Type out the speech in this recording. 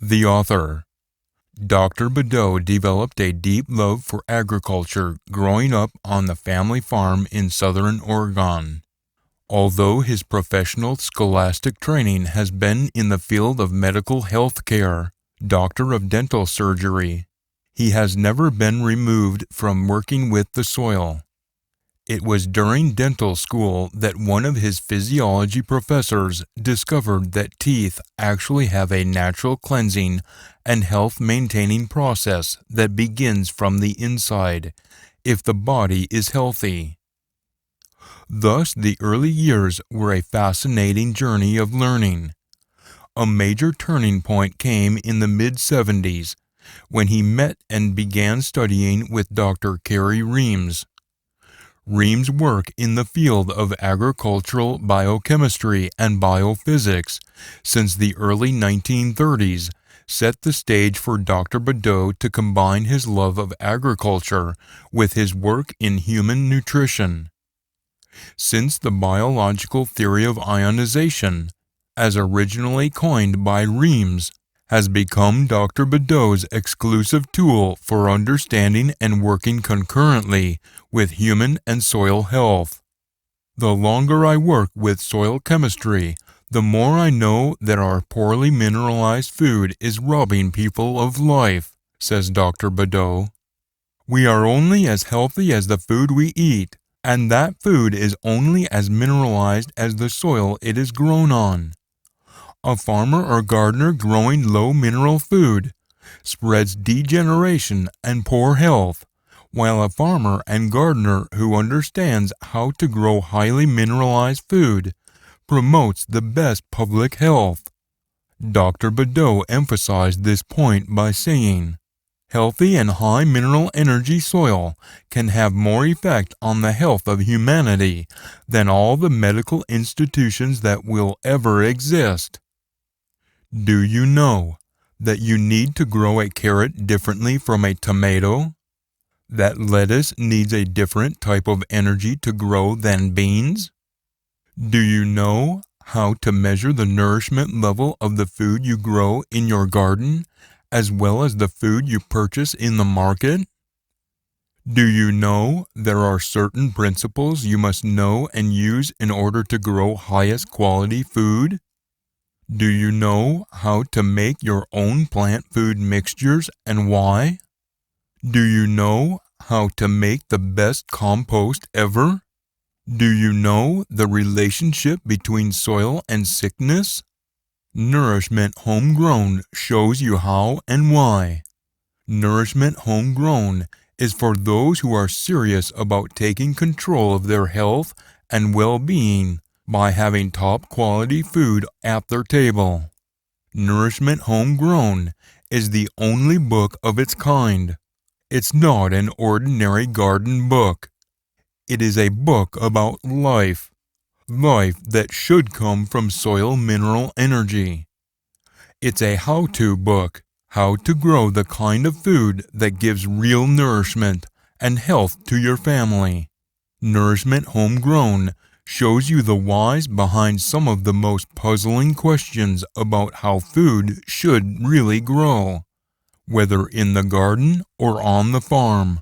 The author, Dr. Beddoe developed a deep love for agriculture growing up on the family farm in southern Oregon. Although his professional scholastic training has been in the field of medical health care, doctor of dental surgery, he has never been removed from working with the soil. It was during dental school that one of his physiology professors discovered that teeth actually have a natural cleansing and health-maintaining process that begins from the inside, if the body is healthy. Thus, the early years were a fascinating journey of learning. A major turning point came in the mid-70s, when he met and began studying with Dr. Carey Reams. Reams' work in the field of agricultural biochemistry and biophysics since the early 1930s set the stage for Dr. Beddoe to combine his love of agriculture with his work in human nutrition. Since the biological theory of ionization, as originally coined by Reams, has become Dr. Beddoe's exclusive tool for understanding and working concurrently with human and soil health. The longer I work with soil chemistry, the more I know that our poorly mineralized food is robbing people of life, says Dr. Beddoe. We are only as healthy as the food we eat, and that food is only as mineralized as the soil it is grown on. A farmer or gardener growing low-mineral food spreads degeneration and poor health, while a farmer and gardener who understands how to grow highly mineralized food promotes the best public health. Dr. Beddoe emphasized this point by saying, "Healthy and high mineral energy soil can have more effect on the health of humanity than all the medical institutions that will ever exist." Do you know that you need to grow a carrot differently from a tomato? That lettuce needs a different type of energy to grow than beans? Do you know how to measure the nourishment level of the food you grow in your garden, as well as the food you purchase in the market? Do you know there are certain principles you must know and use in order to grow highest quality food? Do you know how to make your own plant food mixtures and why? Do you know how to make the best compost ever? Do you know the relationship between soil and sickness? Nourishment Home Grown shows you how and why. Nourishment Home Grown is for those who are serious about taking control of their health and well-being by having top-quality food at their table. Nourishment Home Grown is the only book of its kind. It's not an ordinary garden book. It is a book about life. Life that should come from soil mineral energy. It's a how-to book, how to grow the kind of food that gives real nourishment and health to your family. Nourishment Home Grown shows you the whys behind some of the most puzzling questions about how food should really grow, whether in the garden or on the farm.